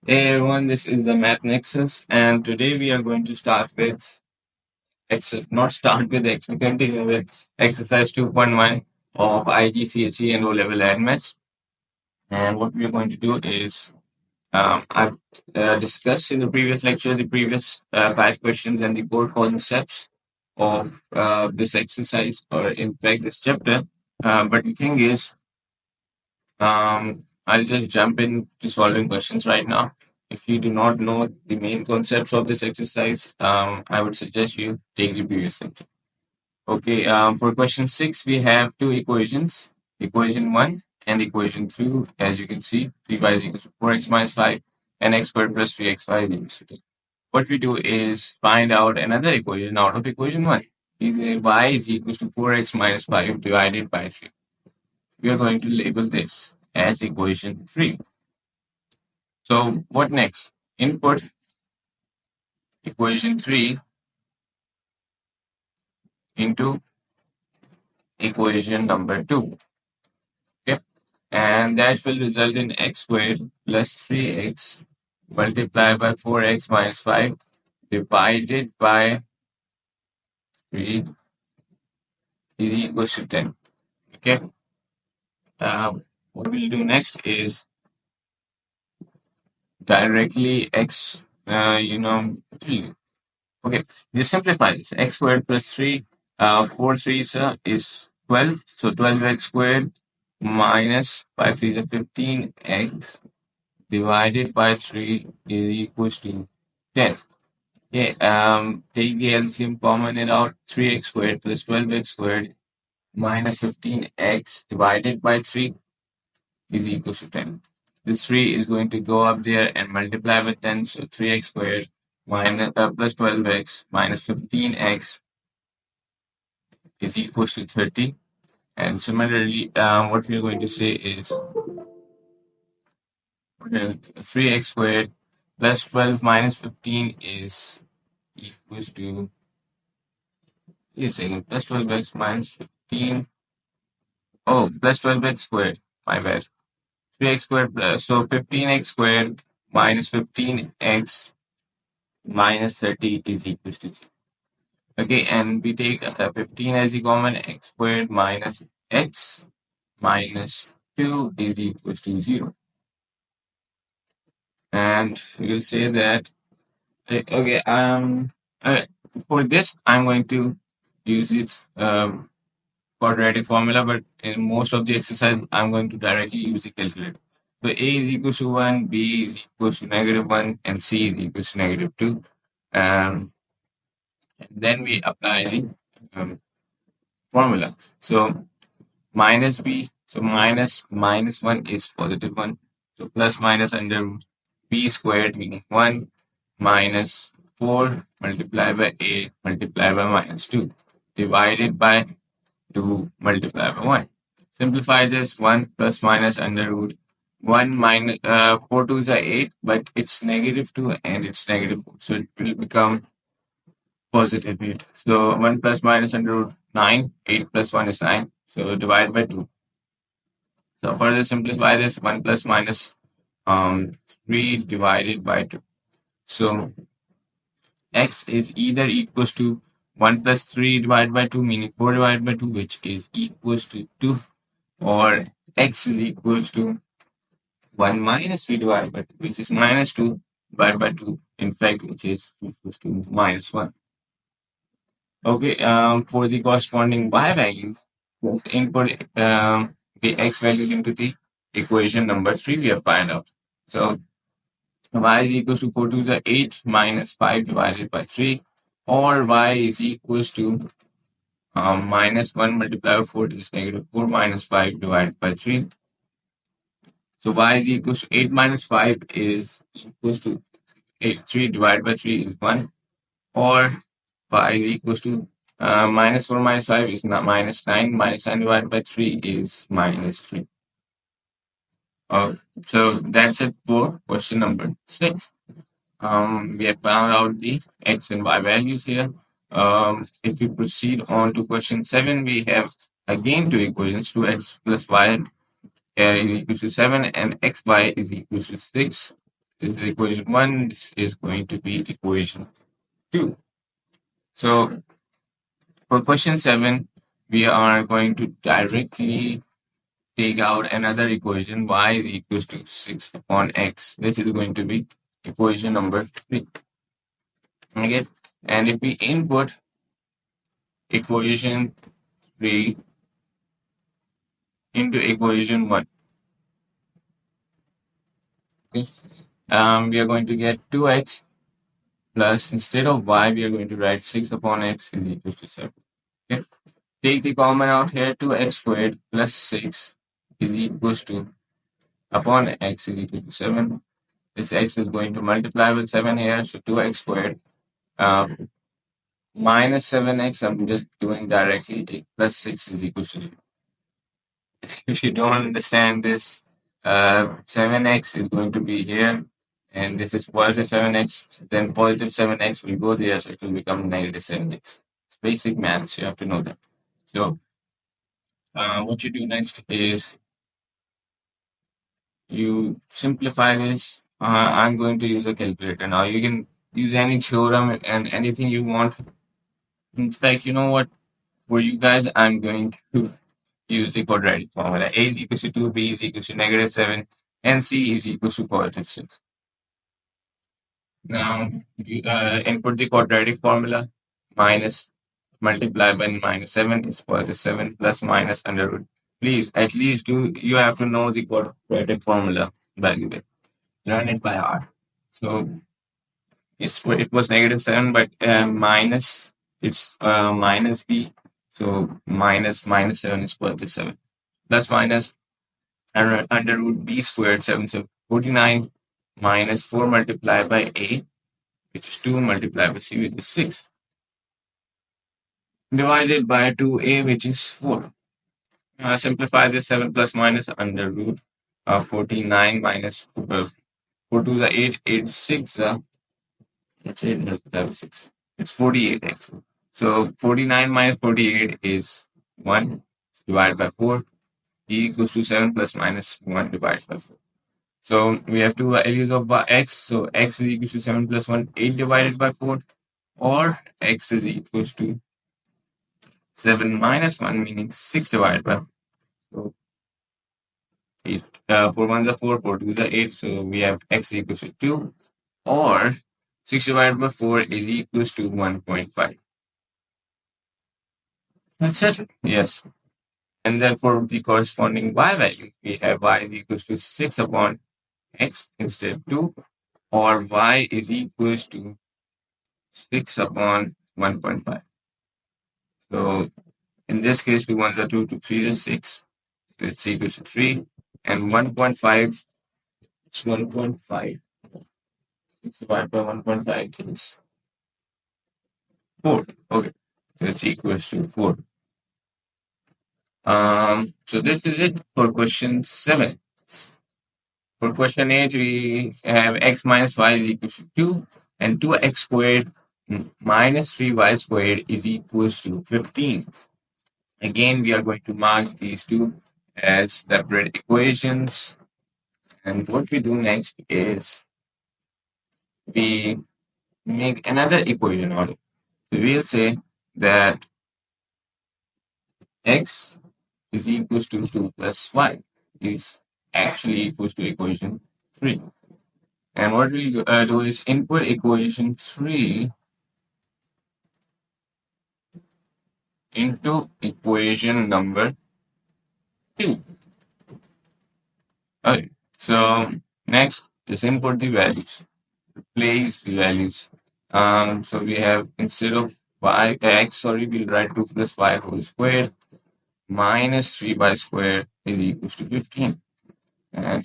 Hey everyone, this is the Math Nexus, and today we are going to start with not start with we continue with exercise 2.1 of IGCSE and O-level admits. And what we are going to do is, I've discussed in the previous lecture the previous 5 questions and the core concepts of this exercise, or in fact this chapter. But the thing is, I'll just jump into solving questions right now. If you do not know the main concepts of this exercise, I would suggest you take the previous lecture. Okay, for question 6, we have two equations, equation 1 and equation 2. As you can see, 3y is equal to 4x minus 5 and x squared plus 3xy is equal to 2. What we do is find out another equation out of equation 1. Is y is equal to 4x minus 5 divided by 3. We are going to label this as equation 3. So what next? Input equation 3 into equation number 2. Okay, and that will result in x squared plus 3x multiplied by 4x minus 5 divided by 3 is equal to 10. Okay, what we'll do next is directly x, okay, just simplify this. X squared plus 3, 4 3s is 12. So 12x squared minus 5 3s are 15x divided by 3 is equals to 10. Okay, take the LCM, common it out. 3x squared plus 12x squared minus 15x divided by 3 is equals to 10. This 3 is going to go up there and multiply with 10. So 3x squared minus plus 12x minus 15x is equals to 30. And similarly, what we're going to say is 3x squared plus 12 minus 15 is equals to, plus 12x minus 15. Oh, plus 12x squared. My bad. 3x squared plus, so 15x squared minus 15x minus 30 is equals to 0. Okay, and we take 15 as the common. X squared minus x minus 2 is equals to 0. And we'll say that, okay, for this, I'm going to use its quadratic formula, but in most of the exercise, I'm going to directly use the calculator. So A is equal to 1, B is equal to -1, and C is equal to -2. And then we apply the formula. So minus B, so minus 1 is positive 1. So plus minus under root B squared, meaning 1, minus 4 multiplied by A multiplied by minus 2 divided by 2 multiplied by 1. Simplify this. 1 plus minus under root 1 minus 4 2s are 8, but it's -2 and it's -4. So it will become positive 8. So 1 plus minus under root 9, 8 plus 1 is 9. So divide by 2. So further simplify this. 1 plus minus 3 divided by 2. So x is either equals to 1 plus 3 divided by 2, meaning 4 divided by 2, which is equals to 2, or x is equals to 1 minus 3 divided by 2, which is minus 2 divided by 2, in fact, which is equals to -1. Okay, for the corresponding y values, just input the x values into the equation number 3 we have found out. So y is equals to 4 to the 8 minus 5 divided by 3, or y is equals to minus 1 multiplied by 4 is -4 minus 5 divided by 3. So y is equals to 8 minus 5 is equals to 8. 3 divided by 3 is 1, or y is equals to -4 minus 5 is not minus 9. Minus 9 divided by 3 is -3. So that's it for question number 6. We have found out the x and y values here. If we proceed on to question 7, we have again two equations. 2x plus y is equal to 7 and xy is equal to 6. This is equation 1. This is going to be equation 2. So for question 7, we are going to directly take out another equation, y is equals to 6 upon x. This is going to be equation number 3. Okay, and if we input equation 3 into equation 1, okay, we are going to get 2x plus, instead of y, we are going to write 6 upon x is equals to 7. Okay, take the common out here, 2x squared plus 6 is equals to, upon x is equal to 7. This x is going to multiply with 7 here, so 2x squared minus 7x, I'm just doing directly, plus 6 is equal to 0. If you don't understand this, 7x is going to be here, and this is positive 7x, then positive 7x will go there, so it will become negative 7x. It's basic maths, you have to know that. So, what you do next is you simplify this. I'm going to use a calculator. Now, you can use any theorem and anything you want. In fact, you know what? For you guys, I'm going to use the quadratic formula. A is equals to 2, B is equals to negative 7, and C is equals to positive 6. Now, you input the quadratic formula. Minus multiply by minus 7 is positive 7 plus minus under root. Please, at least you have to know the quadratic formula, by the way. Learn it by heart. So, it was negative 7, but minus, it's minus B. So, minus 7 is positive 7. Plus minus under root b squared 7, so 49 minus 4 multiplied by a, which is 2 multiplied by c, which is 6, divided by 2a, which is 4. Simplify this, 7 plus minus under root 49 minus 4 2 is 8, 8 6, it's 8 multiplied by 6. It's 48 actually. So 49 minus 48 is 1 divided by 4. E equals to 7 plus minus 1 divided by 4. So we have two values of x. So x is equal to 7 plus 1, 8 divided by 4, or x is equals to 7 minus 1, meaning 6 divided by 4. So 8, 4 1s are 4, 4 2s are 8. So we have x equals to 2, or 6 divided by 4 is equals to 1.5. That's it. Yes. And then for the corresponding y value, we have y is equals to 6 upon x instead of 2, or y is equals to 6 upon 1.5. So in this case, 2 1s are 2, 2 3 is 6. So it's equals to 3. And 1.5, it's 1.5. 6 divided by 1.5 is 4. Okay. So it's equals to 4. So this is it for question 7. For question 8, we have x minus y is equals to 2, and 2x squared minus 3y squared is equals to 15. Again, we are going to mark these two as separate equations. And what we do next is we make another equation out of it. So we'll say that x is equals to 2 plus y is actually equals to equation 3. And what we'll do is input equation 3 into equation number 2. Okay, so next is input the values, replace the values. So we have, instead of x, we'll write 2 plus y whole squared minus 3y squared is equals to 15. And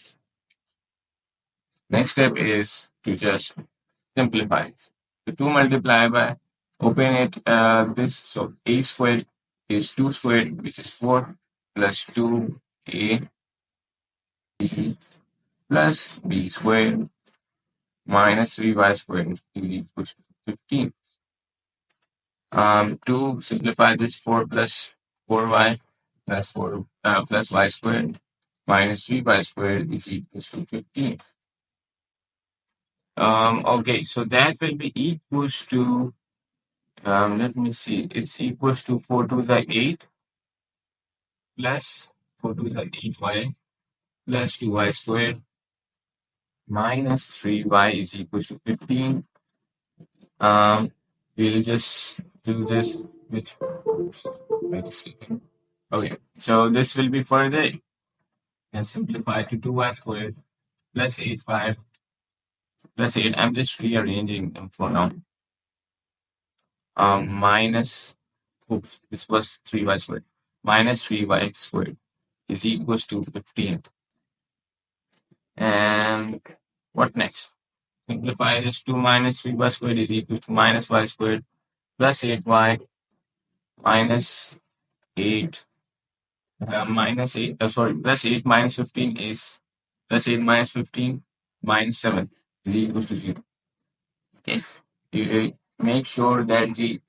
next step is to just simplify it. So 2 multiply by, open it, this, so a squared is 2 squared, which is 4, plus 2a b plus b squared minus 3y squared is equals to 15. To simplify this, 4 plus 4y plus 4 plus y squared minus 3y squared is equals to 15. Okay, so that will be equals to, let me see, it's equals to 4 to the 8 plus 4 to the 8y plus 2y squared minus 3y is equals to 15. Um, we'll just do this, which, wait a second. Okay, so this will be further and simplify to 2y squared plus 8y plus 8. I'm just rearranging them for now. Minus, oops, this was 3y squared. Minus 3y squared is equals to 15. And what next? Simplify this. 2 minus 3y squared is equals to minus y squared plus 8y minus 8 minus 8, sorry, plus 8 minus 15 is plus 8 minus 15 minus 7 is equals to 0. Okay. You make sure that the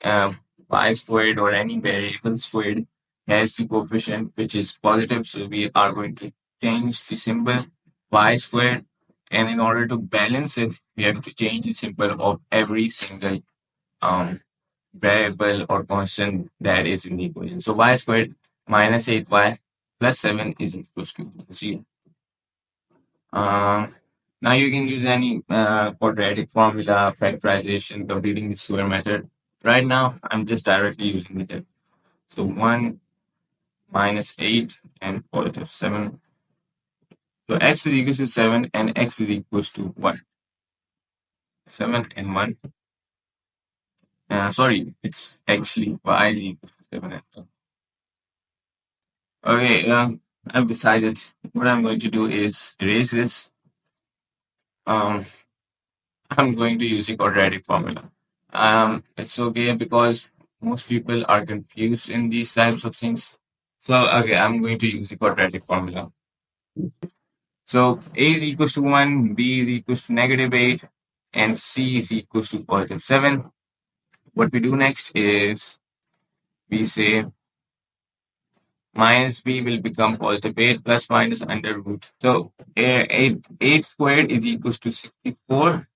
y squared or any variable squared has the coefficient which is positive. So we are going to change the symbol y squared. And in order to balance it, we have to change the symbol of every single um, variable or constant that is in the equation. So y squared minus 8y plus 7 is equals to 0. Um, Now you can use any quadratic formula, factorization, completing the square method. Right now, I'm just directly using the dip. So 1 minus 8 and positive 7. So x is equals to 7 and x is equals to 1. 7 and 1. Sorry, it's actually y is equals to 7 and 1. Okay, I've decided what I'm going to do is erase this. I'm going to use the quadratic formula. It's okay because most people are confused in these types of things. So, okay, I'm going to use the quadratic formula. So, A is equals to 1, B is equals to negative 8, and C is equals to positive 7. What we do next is we say minus B will become positive 8 plus minus under root. So, 8 squared is equals to 64.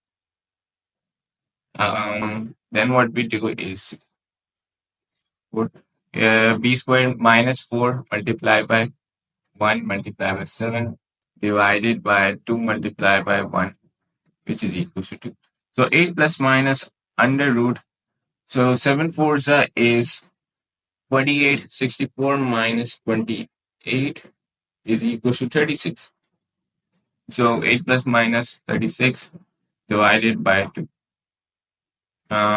Then what we do is put b squared minus 4 multiplied by 1 multiplied by 7 divided by 2 multiplied by 1, which is equal to 2. So 8 plus minus under root. So 7 fours is 28. 64 minus 28 is equal to 36. So 8 plus minus 36 divided by 2.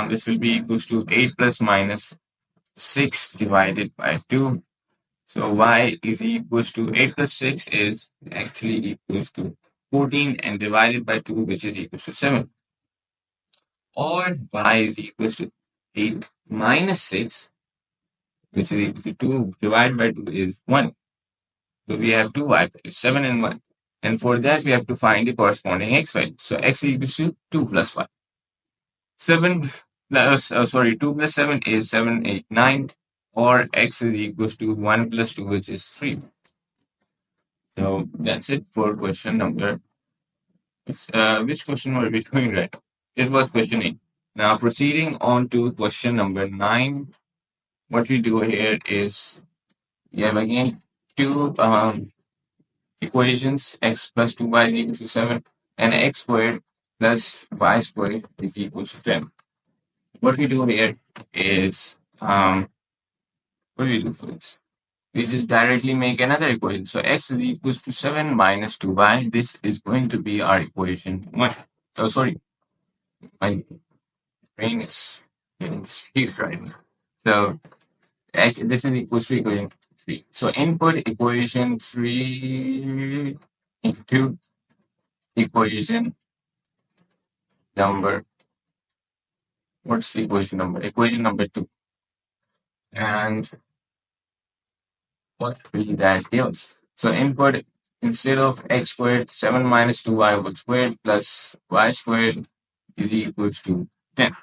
This will be equals to 8 plus minus 6 divided by 2. So y is equals to 8 plus 6 is actually equals to 14 and divided by 2, which is equals to 7. Or y is equals to 8 minus 6, which is equal to 2 divided by 2 is 1. So we have 2y, it's 7 and 1. And for that, we have to find the corresponding x value. So x is equals to 2 plus y. 7 plus, 2 plus 7 is 7, 8, 9. Or x is equals to 1 plus 2, which is 3. So that's it for question number. Which question were we doing right? It was question 8. Now proceeding on to question number 9. What we do here is we have again two equations, x plus 2y is equal to 7 and x squared plus y squared is equal to 10. What we do here is what do we do for this? We just directly make another equation. So x is equals to 7 minus 2y. This is going to be our equation 1. Oh, sorry. My brain is getting sleep right now. So this is equals to equation 3. So input equation 3 into equation number. What's the equation number? Equation number 2. And what will that give us? So input, instead of x squared, 7 minus 2y whole squared plus y squared is equals to 10.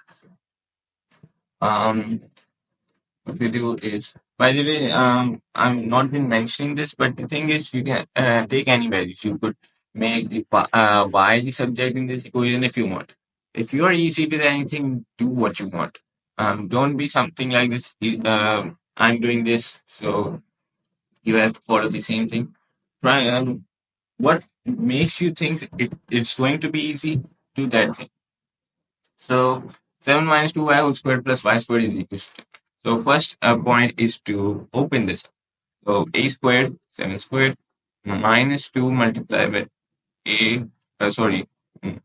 What we do is, by the way, I'm not been mentioning this, but the thing is, you can take any values. You could make the y the subject in this equation if you want. If you are easy with anything, do what you want. Don't be something like this. I'm doing this, so you have to follow the same thing. Try what makes you think it's going to be easy. Do that thing. So 7 minus 2y whole squared plus y squared is equal to 10. So first point is to open this. So a squared, 7 squared, minus 2 multiplied by a, sorry, mm,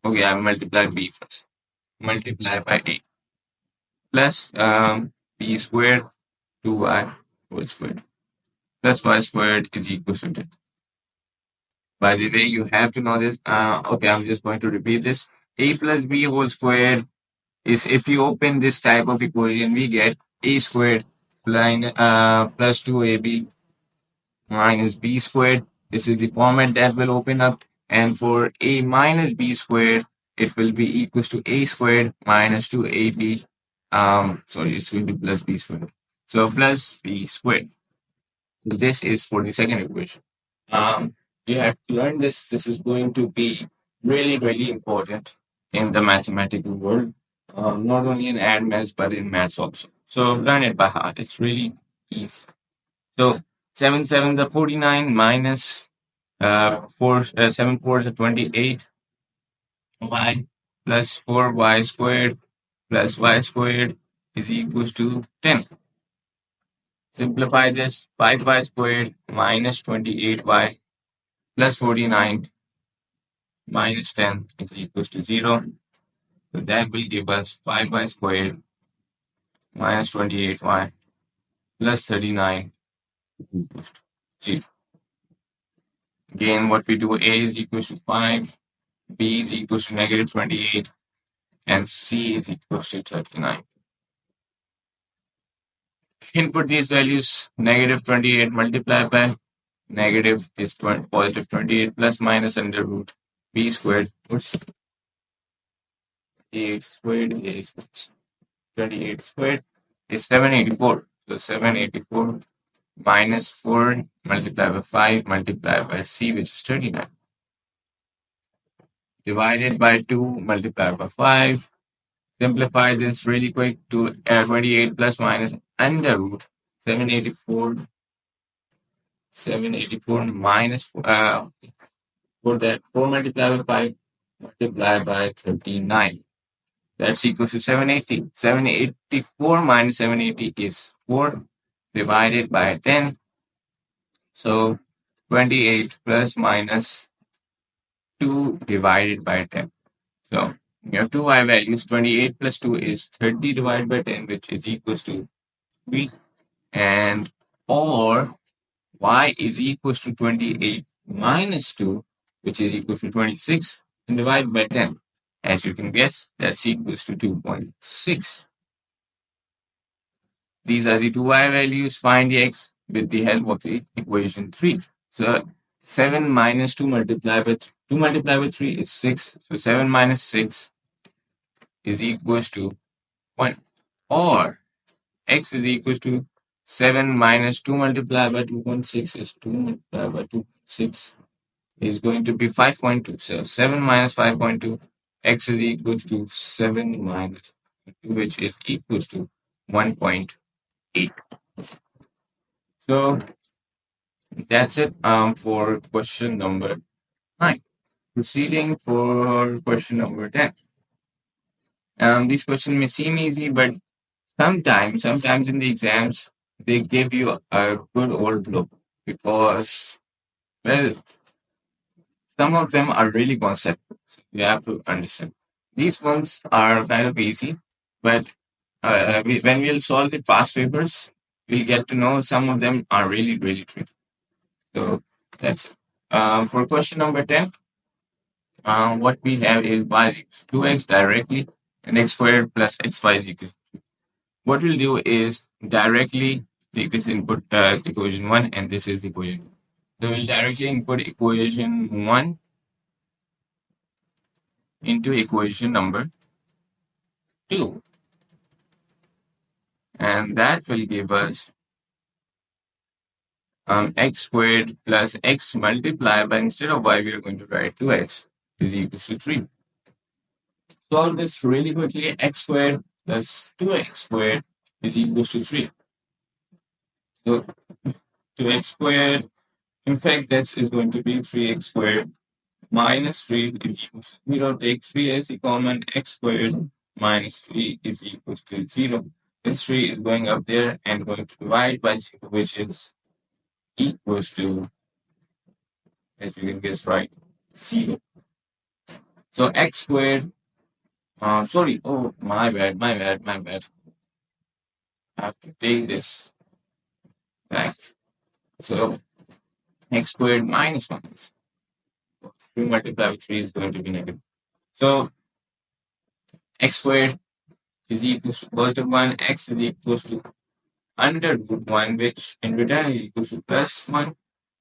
okay, I multiply b first. Multiply by a plus b squared 2y whole squared plus y squared is equal to 10. By the way, you have to know this. Okay, I'm just going to repeat this. A plus b whole squared is, if you open this type of equation, we get a squared plus 2ab minus b squared. This is the format that will open up. And for a minus b squared, it will be equals to a squared minus 2ab. Sorry, it's going to be plus b squared. So plus b squared. So this is for the second equation. Um, you have to learn this. This is going to be really, really important in the mathematical world, not only in ad maths, but in maths also. So learn it by heart. It's really easy. So 7 sevens are 49 minus 7 fours are 28 y plus 4y squared plus y squared is equals to 10. Simplify this. 5y squared minus 28y plus 49 minus 10 is equals to 0. So that will give us 5y squared minus 28y plus 39 is equals to 0. Again, what we do, a is equals to 5, b is equals to negative 28, and c is equals to 39. Input these values, negative 28 multiplied by negative is positive 28 plus minus under root b squared. What's 8 squared is 28 squared is 784. So 784 minus 4 multiplied by 5 multiplied by c, which is 39. Divided by 2 multiplied by 5. Simplify this really quick to 28 plus minus under root 784. 784 minus for that 4 multiplied by 5 multiplied by 39. That's equals to 780. 784 minus 780 is 4 divided by 10. So 28 plus minus 2 divided by 10. So you have two y values. 28 plus 2 is 30 divided by 10, which is equals to 3. And or y is equals to 28 minus 2, which is equal to 26, and divided by 10. As you can guess, that's equals to 2.6. These are the two y values. Find the x with the help of the equation 3. So 7 minus 2 multiplied by 2 multiplied by 3 is 6. So 7 minus 6 is equals to 1. Or x is equals to 7 minus 2 multiplied by 2.6 is 2 multiplied by 2.6 is going to be 5.2. So 7 minus 5.2, x is equals to 7 minus 2, which is equals to 1.8. So that's it for question number 9. Proceeding for question number 10. This question may seem easy, but sometimes in the exams, they give you a good old look because, well, some of them are really conceptual. So you have to understand. These ones are kind of easy, but when we'll solve the past papers, we'll get to know some of them are really, really tricky. So that's it. For question number 10, what we have is y is equals to 2x directly and x squared plus xy is equal. What we'll do is directly take this input equation 1 and this is equation 2. So we'll directly input equation 1 into equation number 2. And that will give us x squared plus x multiplied by, instead of y, we are going to write 2x is equal to 3. Solve this really quickly. X squared plus 2x squared is equals to 3. So 2x squared, in fact, this is going to be 3x squared minus 3 is equals to 0. Take 3 as the common. X squared minus 3 is equals to 0. This 3 is going up there and going to divide by 0, which is equals to, as you can guess right, 0. So x squared, sorry, oh, my bad. I have to take this back. So x squared minus 1 is 3 multiplied with 3 is going to be negative. So x squared is equals to positive 1, x is equals to under root 1, which in return is equals to plus 1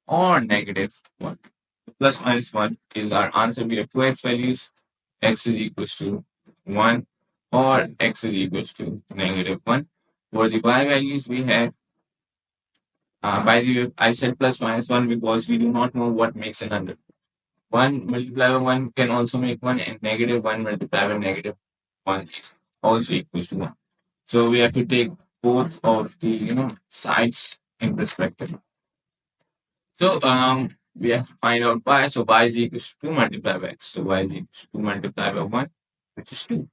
or negative 1. So plus minus 1 is our answer. We have two x values. X is equals to 1 or x is equals to negative 1. For the y values, we have, by the way, I said plus minus 1 because we do not know what makes an under. 1 multiplied by 1 can also make 1, and negative 1 multiplied by negative 1 is also equals to 1. So we have to take both of the sides in perspective. So we have to find out y. So y is equals to 2 multiplied by x. So y is equals to 2 multiplied by 1, which is 2.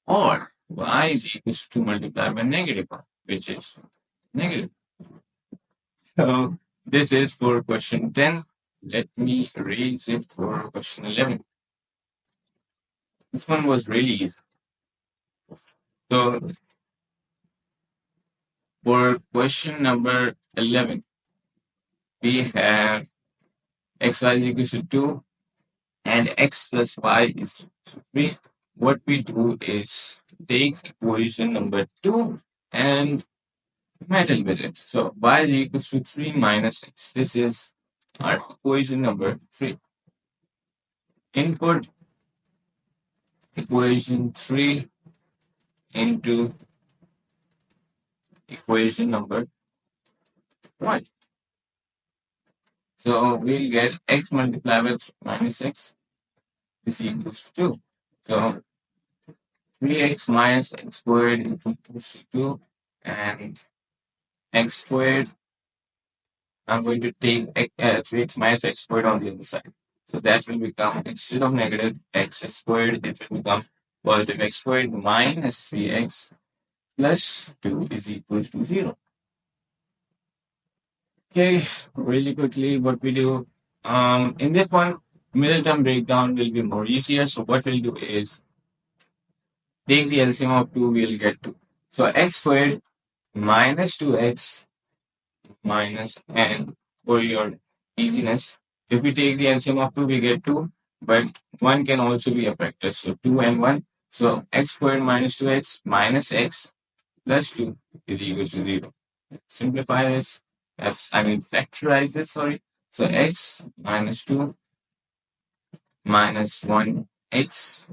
Or y is equals to 2 multiplied by negative 1, which is negative. So this is for question 10. Let me erase it for question 11. This one was really easy. So for question number 11, we have xy is equals to 2 and x plus y is equal to 3. What we do is take equation number 2 and meddle with it. So y is equals to 3 minus x. This is our equation number 3. Input equation 3 into equation number 1. So we'll get x multiplied with minus x is equals to 2. So 3x minus x squared is equals to 2, and x squared, I'm going to take 3x minus x squared on the other side. So that will become, instead of negative x squared, it will become positive x squared minus 3x plus 2 is equals to 0. Okay, really quickly, what we do, in this one, middle term breakdown will be more easier. So what we'll do is take the LCM of 2, we'll get 2. So x squared minus 2x minus n, for your easiness. If we take the LCM of 2, we get 2, but 1 can also be a factor. So 2 and 1. So x squared minus 2x minus x plus 2 is equals to 0. Simplify this. Factorize this, sorry. So x minus 2 minus 1x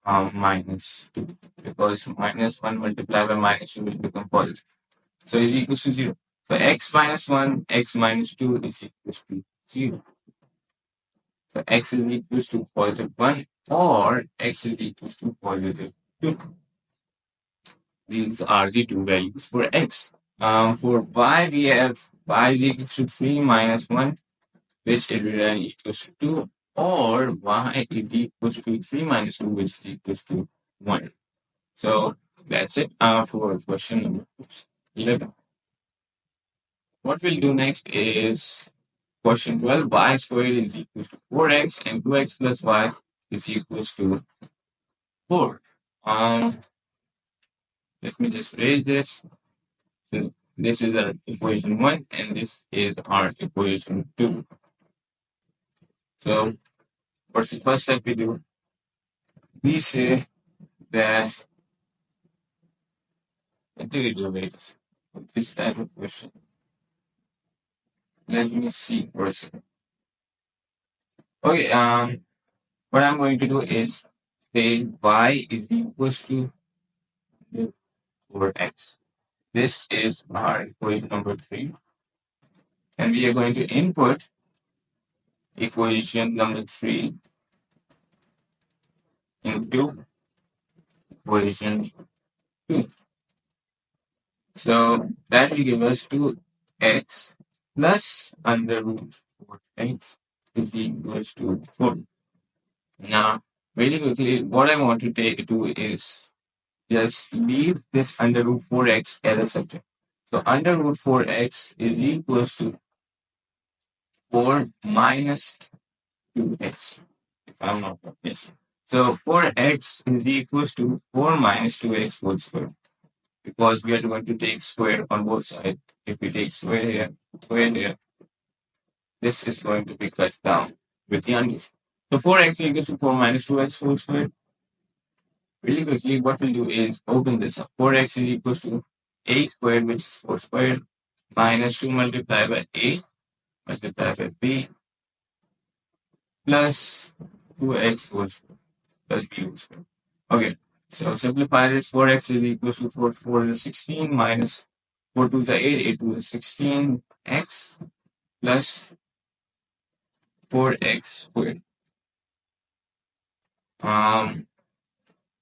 minus 2, because minus 1 multiplied by minus 2 will become positive. So is equals to 0. So x minus 1, x minus 2 is equals to 0. So x is equals to positive 1 or x is equals to positive 2. These are the two values for x. For y, we have y is equals to 3 minus 1, which is then equals to 2, or y is equals to 3 minus 2, which is equals to 1. So that's it for question number 11. What we'll do next is question 12. Y squared is equals to 4x and 2x plus y is equals to 4. Let me just erase this. So this is our equation 1 and this is our equation 2. So what's the first step we do? We say that, let me relate this type of question. Let me see for a second. Okay, what I'm going to do is say y is equals to 4x. This is our equation number 3. and we are going to input equation number 3 into equation 2. So that will give us 2x plus under root 4x is equals to 4. Now, really quickly, what I want to do is just leave this under root 4x as a subject. So under root 4x is equals to 4 minus 2x, if I'm not wrong. Yes. So 4x is equals to 4 minus 2x whole square, because we are going to take square on both sides. If we take square here, this is going to be cut down with the under. So 4x equals to 4 minus 2x whole square. Really quickly, what we'll do is open this up. 4x is equals to a squared, which is 4 squared, minus 2 multiplied by a multiplied by b plus 2x whole square plus b whole square. Okay, so simplify this. 4x is equals to 4 is 16 minus 4 to the 8, 8 to the 16x plus 4x squared.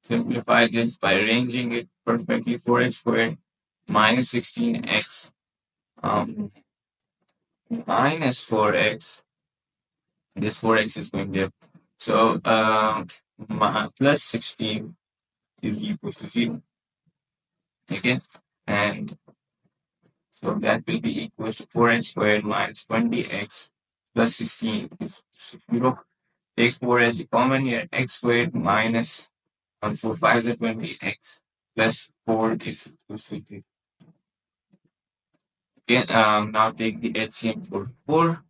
Simplify this by arranging it perfectly. 4x squared minus 16x minus 4x. This 4x is going there. So plus 16 is equals to 0. Okay, and so that will be equals to 4x squared minus 20x plus 16 is equals to 0. Take 4 as a common here. X squared minus 1 4 5 is 20x plus 4 is equals to 3. Okay, now take the LCM for 4.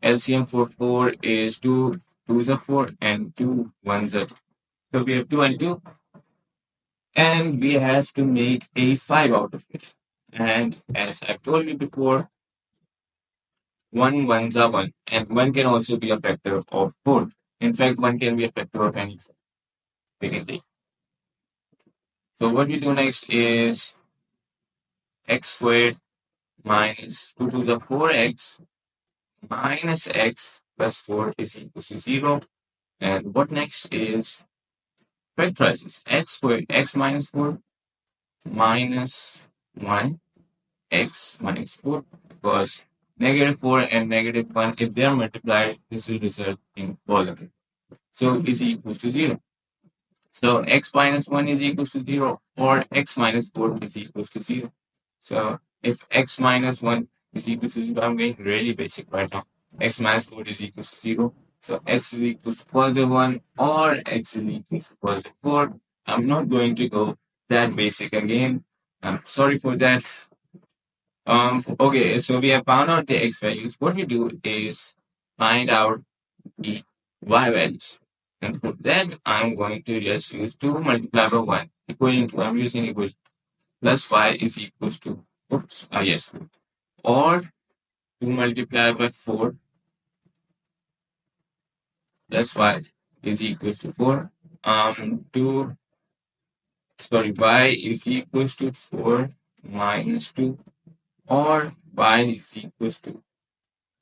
LCM for 4 is 2 2s are 4 and 2 1s are 2. So we have 2 and 2, and we have to make a 5 out of it. And as I've told you before, 1 1s are 1, and 1 can also be a factor of 4. In fact, 1 can be a factor of anything we can take. So what we do next is x squared minus 2 to the 4x minus x plus 4 is equal to 0. And what next is factorize this. X squared, x minus 4 minus 1, x minus 4, because negative 4 and negative 1, if they are multiplied, this will result in positive. So is equal to 0. So x minus 1 is equal to 0, or x minus 4 is equal to 0. So if x minus 1 is equal to 0, I'm going really basic right now. X minus 4 is equal to 0. So x is equal to positive 1, or x is equal to positive 4. I'm not going to go that basic again. I'm sorry for that. Okay, so we have found out the x values. What we do is find out the y values. And for that, I'm going to just use 2 multiplied by 1. Equation 2, I'm using equation plus y is equals to, yes, or 2 multiplied by 4 plus y is equals to 4. Y is equals to 4 minus 2, or y is equals to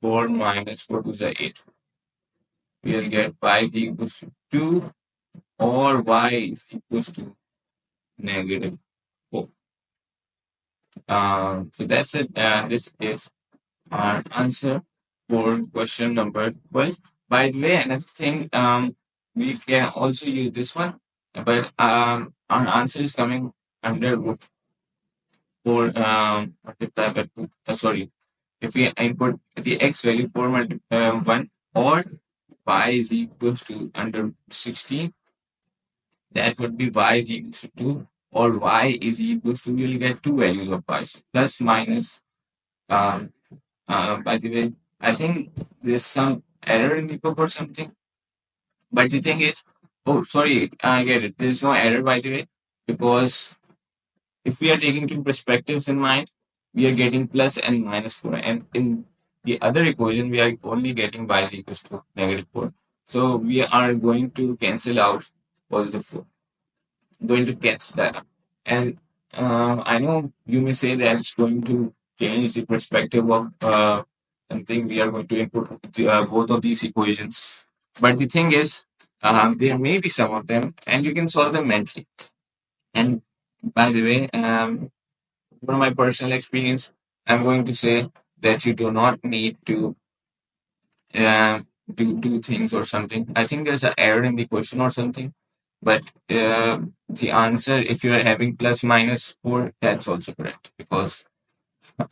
4 minus 4 to the 8. We'll get y is equals to 2, or y is equals to negative 4. So that's it. This is our answer for question number 12. By the way, another thing, we can also use this one, but our answer is coming under root 4 multiplied by 2. Sorry, if we input the x value 4 multiplied 1, or y is equals to under 16, that would be y is equals to 2, or y is equals to, we will get two values of y, plus minus. By the way, I think there's some error in the book or something. But the thing is, oh, sorry, I get it. There's no error, by the way, because if we are taking two perspectives in mind, we are getting plus and minus 4. And in the other equation, we are only getting y is equals to negative 4. So we are going to cancel out positive 4. Going to cancel that out. And I know you may say that it's going to change the perspective of something, we are going to input both of these equations. But the thing is, there may be some of them, and you can solve them mentally. And by the way, from my personal experience, I'm going to say that you do not need to uh, do two things or something. I think there's an error in the question or something, but the answer, if you're having plus minus 4, that's also correct because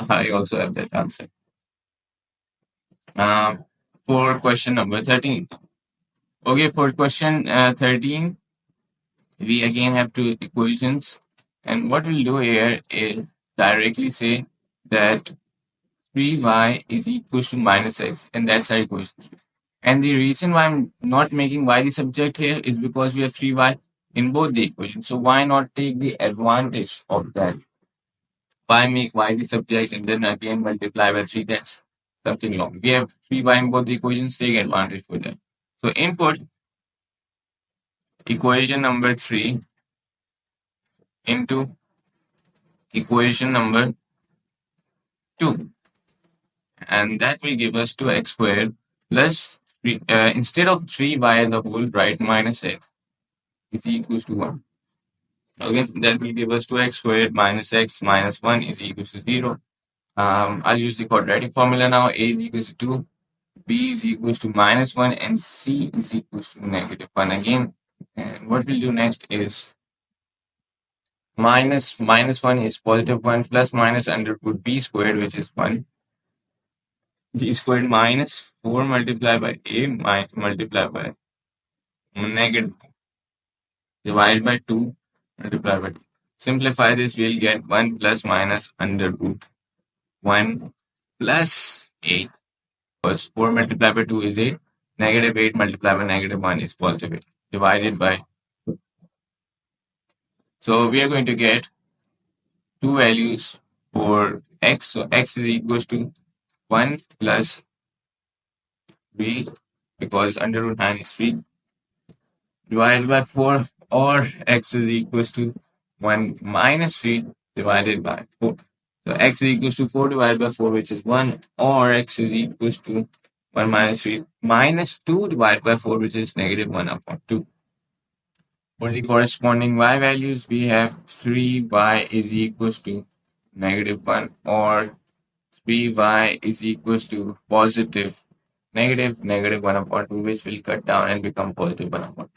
I also have that answer. Um, for question number 13. Okay, for question 13, we again have two equations. And what we'll do here is directly say that 3y is equal to minus x, and that's our equation. And the reason why I'm not making y the subject here is because we have 3y in both the equations. So why not take the advantage of that? Why make y the subject and then again multiply by 3? That's something wrong. We have 3y in both the equations, take advantage for that. So input equation number 3 into equation number 2. And that will give us 2x squared plus 3, instead of 3y as a whole, write minus x is equals to 1. Again, that will give us 2x squared minus x minus 1 is equals to 0. I'll use the quadratic formula now. A is equals to 2, b is equals to minus 1, and c is equals to negative 1 again. And what we'll do next is minus 1 is positive 1 plus minus under root b squared, which is 1. B squared minus 4 multiplied by a multiplied by negative divided by 2 multiplied by 2. Simplify this, we'll get 1 plus minus under root 1 plus 8. Because 4 multiplied by 2 is 8. Negative 8 multiplied by negative 1 is positive 8. Divided by 2. So we are going to get two values for x. So x is equals to 1 plus 3 because under root 9 is 3 divided by 4, or x is equals to 1 minus 3 divided by 4. So x is equals to 4 divided by 4, which is 1, or x is equals to 1 minus 3 minus 2 divided by 4, which is negative 1 upon 2. For the corresponding y values, we have 3y is equals to negative 1, or 3y is equals to positive negative 1 upon 2, which will cut down and become positive 1 upon 2.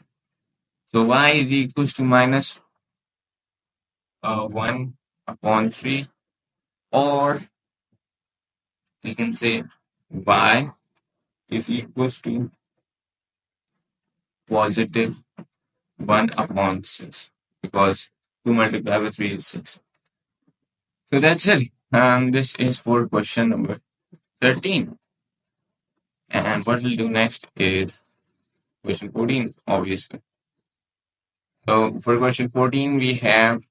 So y is equals to minus 1 upon 3, or we can say y is equals to positive 1 upon 6 because 2 multiplied by 3 is 6. So that's it. This is for question number 13. And what we'll do next is question 14, obviously. So for question 14, we have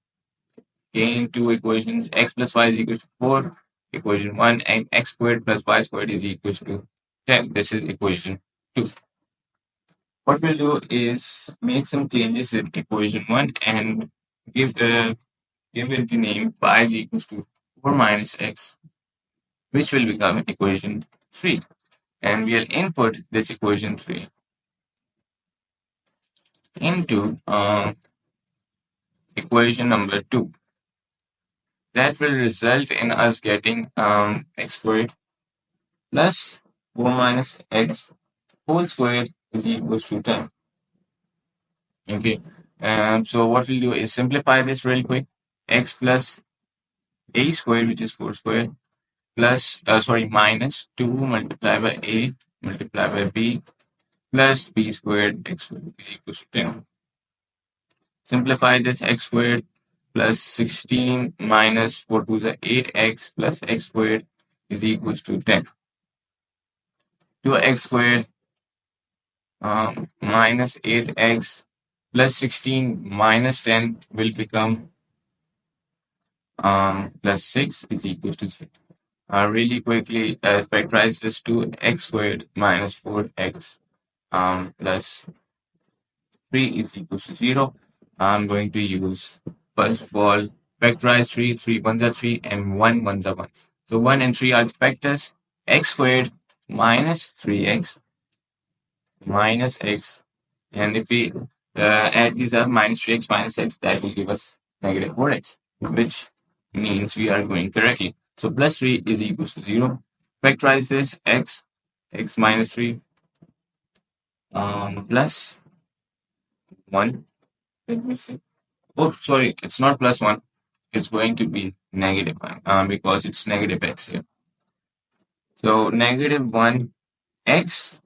again two equations. X plus y is equals to 4. Equation 1, and x squared plus y squared is equals to 10. This is equation 2. What we'll do is make some changes in equation 1 and give it the name y is equals to 4 minus x, which will become equation 3. And we'll input this equation 3 into equation number 2. That will result in us getting x squared plus 4 minus x whole squared is equals to 10. Okay. So what we'll do is simplify this real quick. X plus a squared, which is 4 squared, plus minus 2 multiplied by a multiplied by b plus b squared x squared is equals to 10. Simplify this, x squared plus 16 minus 4 to the 8x plus x squared is equals to 10. 2x squared minus 8x plus 16 minus 10 will become plus 6 is equals to 3. Really quickly factorize this to x squared minus 4x plus 3 is equals to 0. I'm going to use, first of all, factorize 3 ones are 3, and 1 ones are 1. So 1 and 3 are the factors. X squared minus 3x minus x. And if we add these up, minus 3x minus x, that will give us negative 4x, which means we are going correctly. So plus 3 is equals to 0. Factorize this, x minus 3 plus 1. Oh, sorry, it's not plus 1. It's going to be negative 1 because it's negative x here. So negative 1x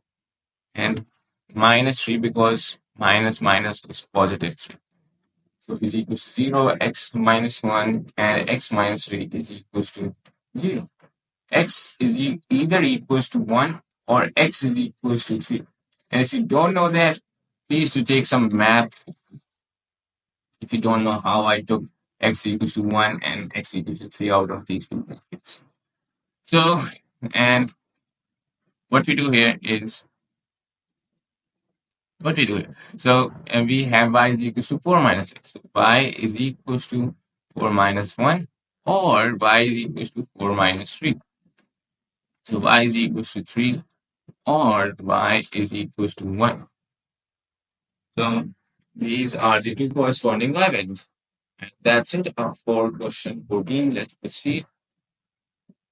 and minus 3 because minus is positive 3. So is equals to 0, x minus 1 and x minus 3 is equals to 0. X is either equals to 1 or x is equals to 3. And if you don't know that, please to take some math. If you don't know how I took x equals to 1 and x equals to 3 out of these two brackets. So, and what we do here is, so we have y is equals to 4 minus x. So y is equals to 4 minus 1 or y is equals to 4 minus 3. So y is equals to 3 or y is equals to 1. So these are the two corresponding y values. And that's it for question 14. Let's proceed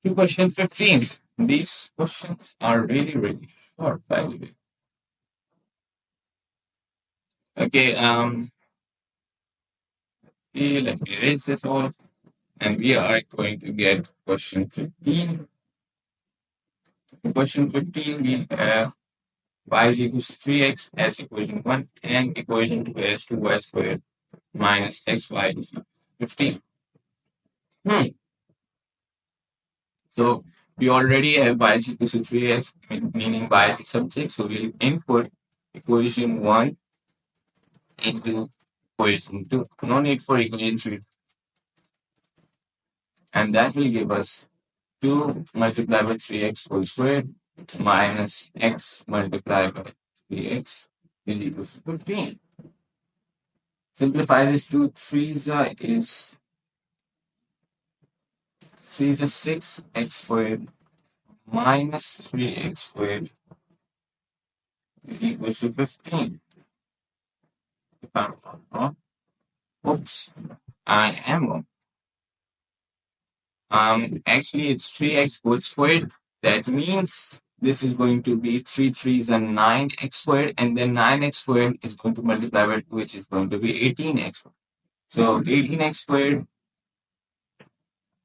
to question 15. These questions are really, really short, by the way. Okay, let me erase this all. And we are going to get question 15. Question 15, we have y is equals to 3x as equation 1 and equation 2 as 2y squared minus xy is 15. So we already have y is equals to 3x, meaning y is the subject. So we input equation 1 into equation 2. No need for equation 3. And that will give us 2 multiplied by 3x whole squared minus x multiplied by 3x is equal to 15. Simplify this to 3's is 3 is 6 x squared minus 3x squared is equal to 15. If I'm not wrong. Oops, I am wrong. Actually, it's 3x whole squared. That means this is going to be 3 3's and 9x squared, and then 9x squared is going to multiply by 2, which is going to be 18x. So 18x squared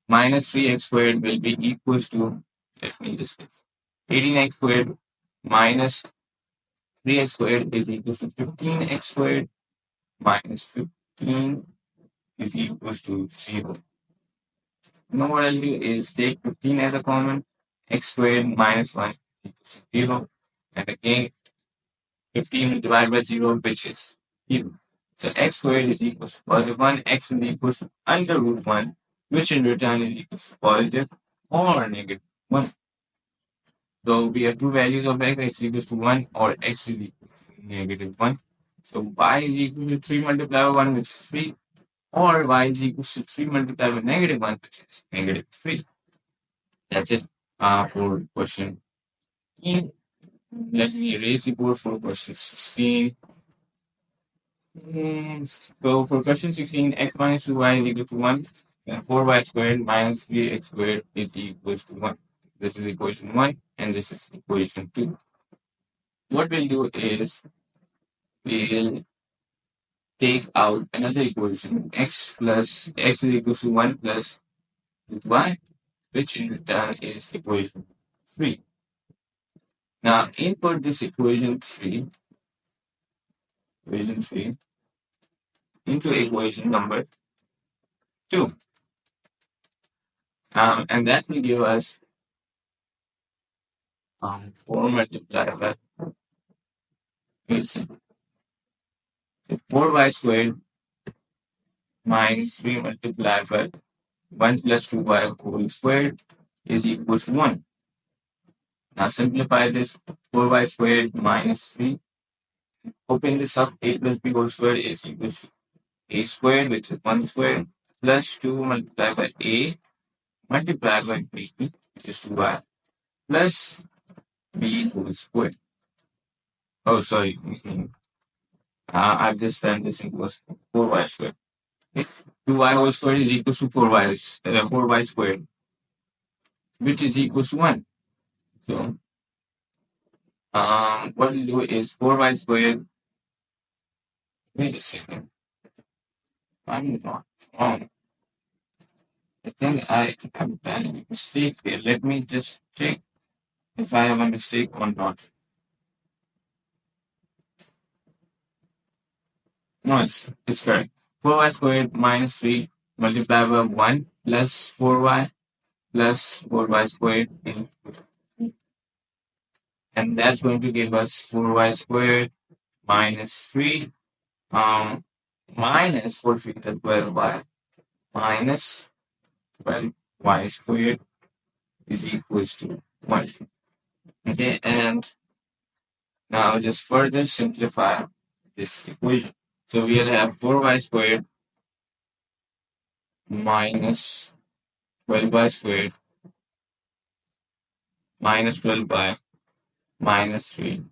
minus 3x squared will be equals to, let me just 18x squared minus 3x squared is equals to 15x squared minus 15 is equals to 0. Now what I'll do is take 15 as a common, x squared minus 1 equals to 0. And again, 15 divided by 0, which is 0. So x squared is equals to positive 1, x is equals to under root 1, which in return is equals to positive or negative 1. So we have two values of x equals to 1 or x is equal to negative 1. So y is equal to 3 multiplied by 1, which is 3, or y is equals to 3 multiplied by negative 1, which is negative 3. That's it for question 15. Let me erase the board for question 16. So for question 16, x minus 2y is equal to 1, and 4y squared minus 3x squared is equals to 1. This is equation 1, and this is equation 2. What we'll do is we'll take out another equation, x is equals to 1 plus y, which in return is equation 3. Now input this equation 3 into equation number 2. And that will give us 4 multiplied by 4y squared minus 3 multiplied by 1 plus 2y whole squared is equals to 1. Now simplify this, 4y squared minus 3. Open this up, a plus b whole squared is equals to a squared, which is 1 squared, plus 2 multiplied by a multiplied by b, which is 2y, plus b whole square. Oh, sorry. I've just done this equals 4y squared. Okay. 2y whole squared is equal to 4y squared, which is equal to 1. So, what we'll do is 4y squared. Wait a second. I'm not wrong. I think I have done a mistake here. Let me just check if I have a mistake or not. No, it's correct. 4y squared minus 3 multiplied by 1 plus 4y plus 4y squared. And that's going to give us 4y squared minus 3 um, minus 4 3 12y minus 12y squared is equals to 1. Okay, and now just further simplify this equation. So we'll have 4y squared minus 12y squared minus 12y minus 3,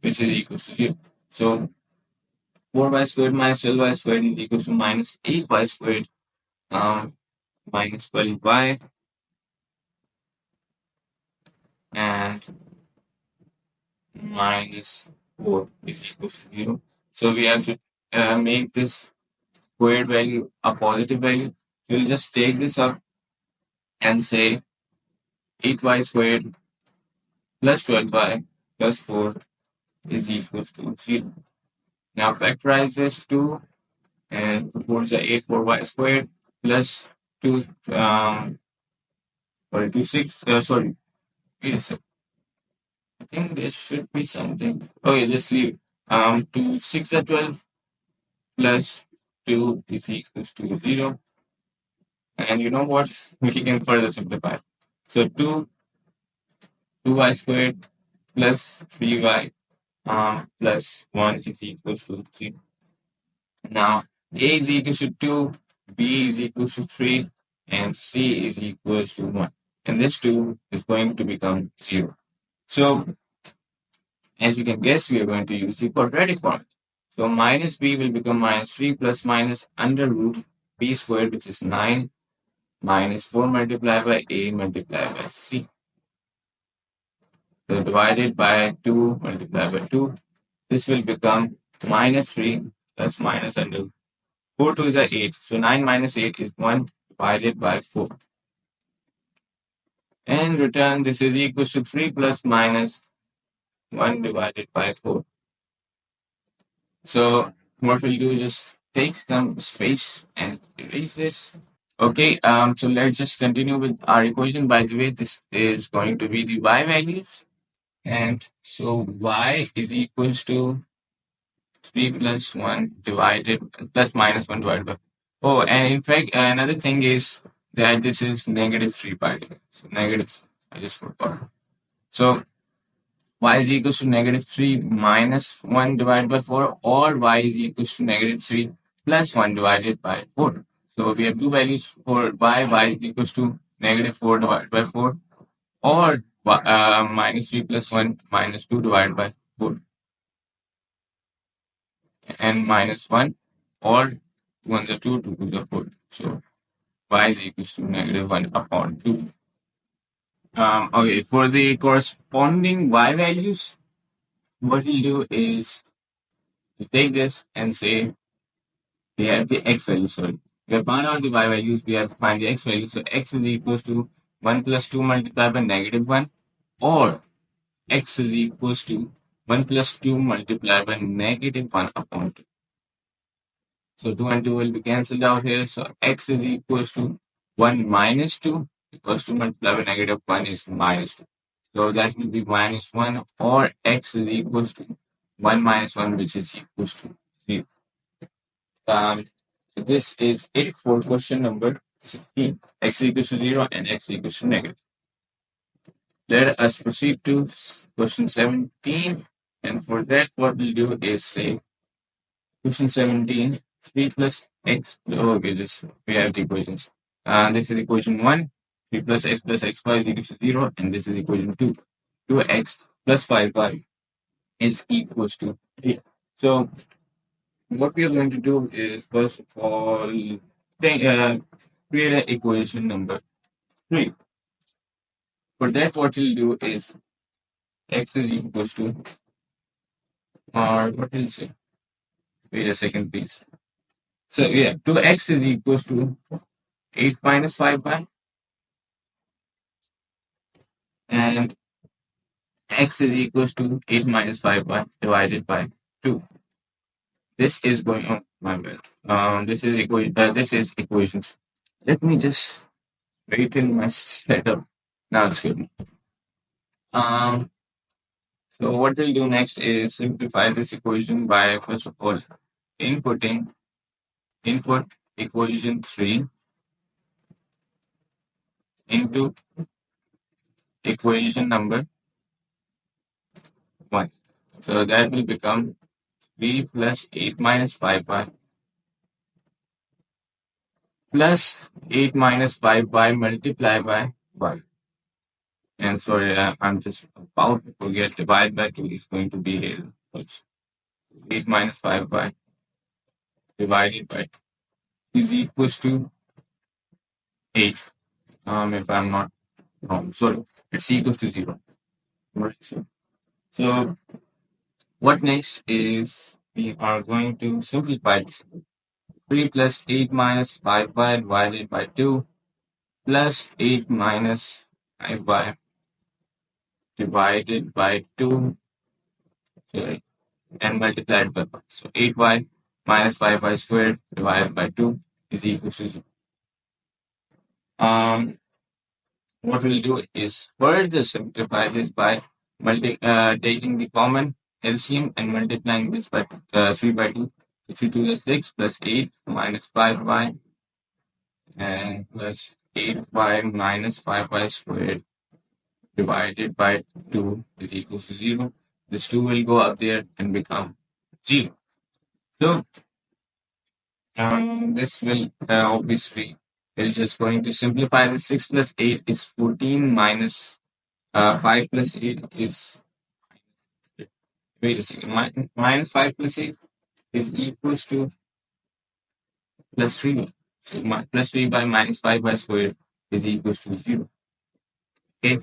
which is equal to 0. So 4y squared minus 12y squared is equal to minus 8y squared minus 12y and minus 4 is equal to 0. So we have to make this squared value a positive value. We'll just take this up and say 8y squared plus 12y plus 4 is equal to 0. Now factorize this 2 and 4 is 8 4y squared plus 2 sorry 2 6 sorry wait a second. I think there should be something. Okay, just leave. 2 6 are 12 plus 2 is equals to 0. And you know what? We can further simplify. So 2y squared plus 3y plus 1 is equals to 0. Now a is equals to 2, b is equals to 3, and c is equals to 1. And this 2 is going to become 0. So as you can guess, we are going to use the quadratic formula. So minus b will become minus 3 plus minus under root b squared, which is 9, minus 4 multiplied by a multiplied by c. So divided by 2 multiplied by 2, this will become minus 3 plus minus under root. 4 2 is 8. So 9 minus 8 is 1 divided by 4. And return this is equals to 3 plus minus 1 divided by 4. So what we'll do is just take some space and erase this. Okay, so let's just continue with our equation. By the way, this is going to be the y values. And so y is equals to 3 plus 1 divided plus minus 1 divided by. Oh, and in fact, another thing is that this is negative 3 by the way. So negative, I just forgot. So y is equals to negative 3 minus 1 divided by 4, or y is equals to negative 3 plus 1 divided by 4. So we have two values for y is equals to negative 4 divided by 4, or minus 3 plus 1 minus 2 divided by 4, and minus 1, or 1 the 2, 2 to the 4. So y is equals to negative 1 upon 2. Okay, for the corresponding y values, what we'll do is we take this and say we have the x value. Sorry, we have found out the y values. We have to find the x value. So x is equals to 1 plus 2 multiplied by negative 1, or x is equals to 1 plus 2 multiplied by negative 1 upon 2. So 2 and 2 will be cancelled out here. So x is equals to 1 minus 2, because 2 multiplied by negative 1 is minus 2. So that will be minus 1, or x is equals to 1 minus 1, which is equals to 0. So this is it for question number 16. X equals to 0 and x equals to negative. Let us proceed to question 17. And for that, what we'll do is say question 17, 3 plus x. Okay, we have the equations. This is equation 1. 3 plus xy is equal to 0. And this is equation 2. 2x plus 5y is equals to 8. So what we are going to do is, first of all, create an equation number 3. For that, what we'll do is x is equals to, or what will you say? Wait a second, please. So yeah, 2x is equals to 8 minus 5y, and x is equals to 8 minus 5y divided by 2. This is going on my bad. This is equation. Let me just wait in my setup. Now it's good. Um, so what we'll do next is simplify this equation by, first of all, inputting input equation 3 into equation number 1. So that will become 3 plus 8 minus 5y plus 8 minus 5y multiplied by 1. And sorry, I'm just about to forget, divide by 2 is going to be here. It's 8 minus 5y divided by 2 is equals to 8. If I'm not wrong, sorry, it's equals to 0. Right. So what next is we are going to simplify this. 3 plus 8 minus 5y divided by 2 plus 8 minus 5y divided by 2, sorry, and multiplied by 1. So 8y minus 5y squared divided by 2 is equal to 0. What we'll do is further simplify this by taking the common LCM and multiplying this by 3 by 2. 3 to the 6 plus 8 minus 5y and plus 8y minus 5y squared divided by 2 is equal to 0. This 2 will go up there and become 0. So this will obviously, we're just going to simplify this. 6 plus 8 is 14 minus 5 plus 8 is, wait a second, minus 5 plus 8 is equals to plus 3. So plus 3 by minus 5 by square is equals to 0. Okay.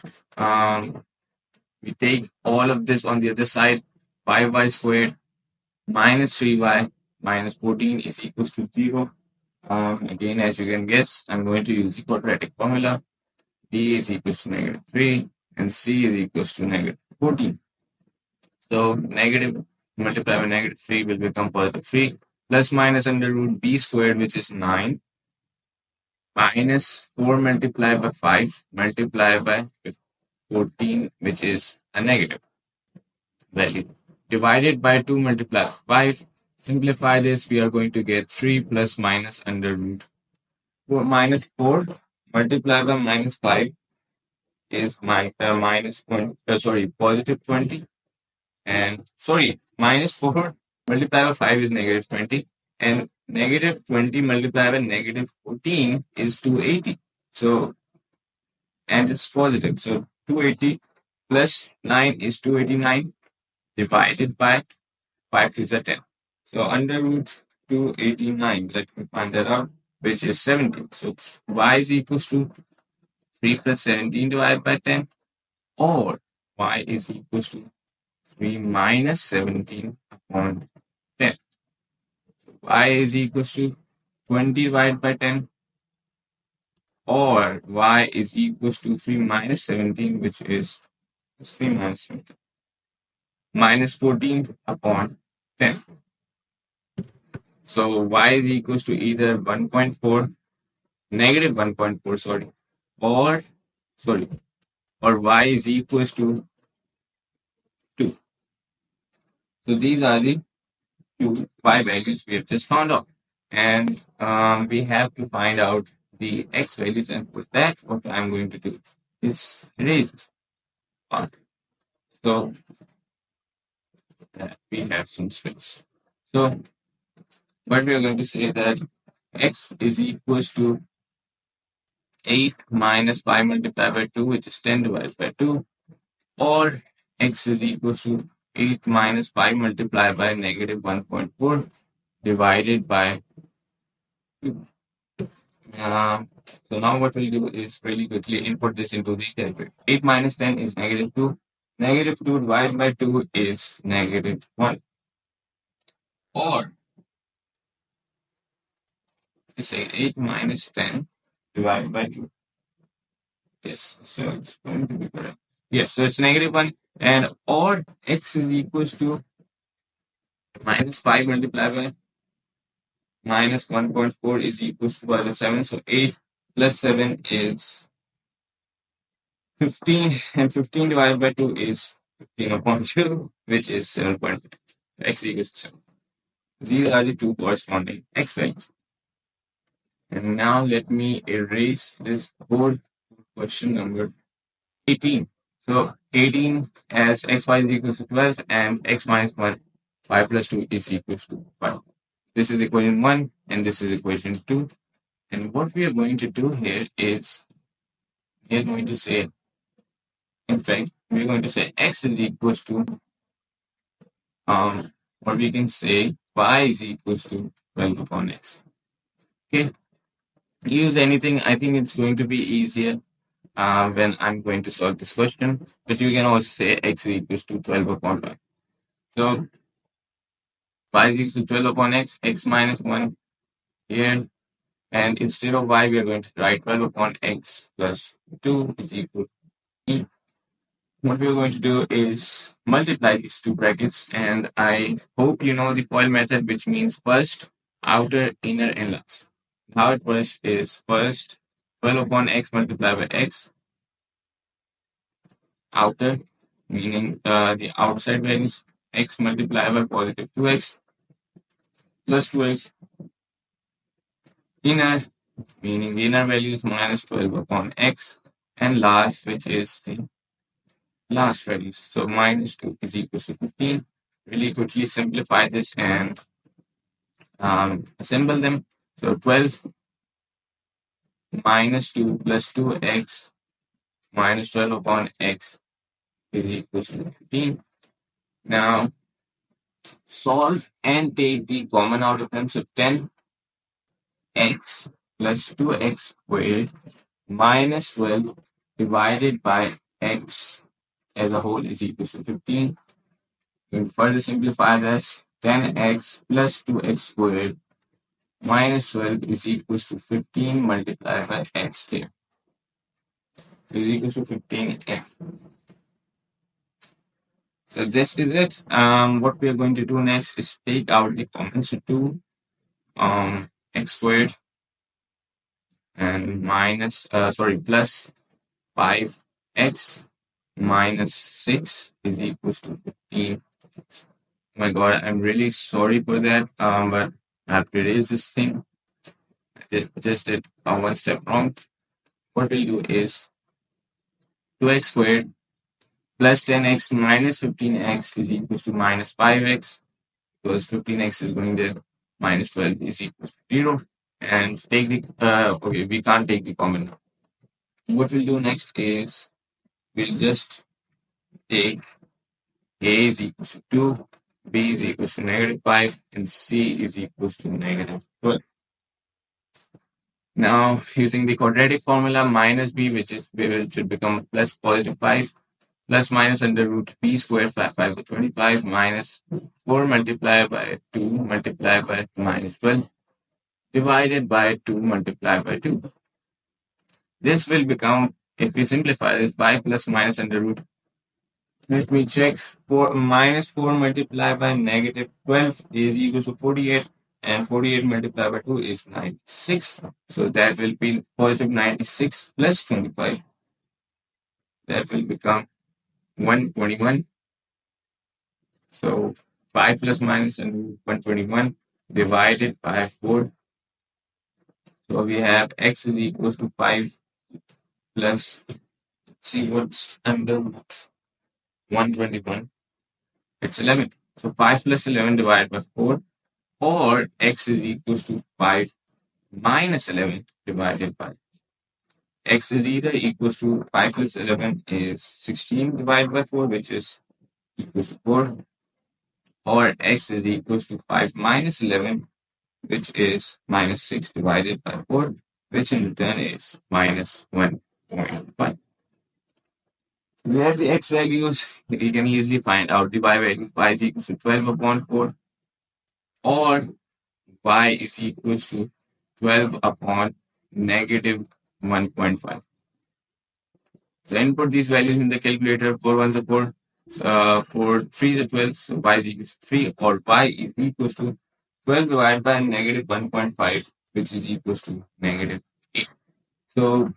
We take all of this on the other side. 5y squared minus 3y minus 14 is equals to 0. Again, as you can guess, I'm going to use the quadratic formula. B is equals to negative 3 and C is equals to negative 14. So negative multiplied by negative 3 will become positive 3 plus minus under root b squared, which is 9, minus 4 multiplied by 5 multiplied by 14, which is a negative value, divided by 2 multiplied by 5. Simplify this, we are going to get 3 plus minus under root 4 minus 4 multiplied by minus 5 is positive 20. And sorry, minus 4 multiplied by 5 is negative 20. And negative 20 multiplied by negative 14 is 280. So, and it's positive. So 280 plus 9 is 289 divided by 5 to the 10. So under root 289, let me find that out, which is 17. So y is equals to 3 plus 17 divided by 10, or y is equals to 3 minus 17 upon 10. So y is equals to 20 divided by 10, or y is equals to 3 minus 17, which is 3 minus 17, minus 14 upon 10. So y is equals to either 1.4, negative 1.4, or y is equals to 2. So these are the two y values we have just found out. And we have to find out the x values, and for that, what I'm going to do is erase this part. So that we have some space. So what we are going to say that x is equals to 8 minus 5 multiplied by 2, which is 10 divided by 2, or x is equal to 8 minus 5 multiplied by negative 1.4 divided by 2. Uh, so now what we'll do is really quickly input this into the calculator. 8 minus 10 is negative 2. Negative 2 divided by 2 is negative 1. Or we say 8 minus 10 divided by 2. Yes, so it's going to be correct. Yes, so it's negative 1. And or x is equals to minus 5 multiplied by minus 1.4 is equals to value 7. So 8 plus 7 is 15, and 15 divided by 2 is 15 upon 2, which is 7.5. X equals to 7. These are the two corresponding x values. And now let me erase this board question number 18. So 18 as xy is equals to 12 and x minus 1, 5 plus 2 is equals to 5. This is equation 1 and this is equation 2. And what we are going to do here is we are going to say, in fact, we're going to say x is equals to, or we can say y is equals to 12 upon x. Okay, use anything. I think it's going to be easier when I'm going to solve this question, but you can also say x is equals to 12 upon y. So y is equals to 12 upon x, x minus 1 here, and instead of y, we are going to write 12 upon x plus 2 is equal to e. What we're going to do is multiply these two brackets, and I hope you know the FOIL method, which means first, outer, inner, and last. How it works is first 12 upon x multiplied by x, outer, meaning the outside values, x multiplied by positive 2x plus 2x, inner, meaning the inner value is minus 12 upon x, and last, which is the last values. So minus 2 is equal to 15. Really quickly simplify this and assemble them. So 12 minus 2 plus 2x minus 12 upon x is equal to 15. Now solve and take the common out of them. So 10x plus 2x squared minus 12 divided by x as a whole is equal to 15. You can further simplify this. 10x plus 2x squared minus 12 is equals to 15 multiplied by x here. So is equals to 15x. So this is it. What we are going to do next is take out the common. So 2 x squared and plus 5x minus 6 is equals to 15x. Oh my god, I'm really sorry for that. But I have to erase this thing. I just did one step wrong. What we'll do is 2x squared plus 10x minus 15x is equals to minus 5x, because 15x is going there, minus 12 is equals to 0. And take the, okay, we can't take the common now. What we'll do next is we'll just take a is equals to 2, b is equals to negative 5, and c is equals to negative 12. Now, using the quadratic formula, minus b, which should become plus positive 5, plus minus under root b squared, 5 to 25, minus 4 multiplied by 2 multiplied by minus 12, divided by 2 multiplied by 2. This will become, if we simplify this, 5 plus minus under root. Let me check. Minus 4 multiplied by negative 12 is equal to 48, and 48 multiplied by 2 is 96. So that will be positive 96 plus 25. That will become 121. So 5 plus minus and 121 divided by 4. So we have x is equals to 5 plus, see what's under 121. It's 11. So 5 plus 11 divided by 4, or x is equals to 5 minus 11 divided by x is either equals to 5 plus 11 is 16 divided by 4, which is equals to 4, or x is equals to 5 minus 11, which is minus 6 divided by 4, which in return is minus 1.5. We have the x values. We can easily find out the y value. Y is equals to 12 upon 4, or y is equals to 12 upon negative 1.5. So input these values in the calculator. 4 ones are 4, 4 3s are 12, so y is equals to 3, or y is equals to 12 divided by negative 1.5, which is equals to negative 8. So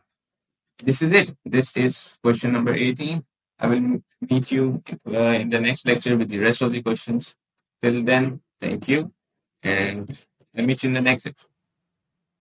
this is it. This is question number 18. I will meet you in the next lecture with the rest of the questions. Till then, thank you, and I'll meet you in the next section.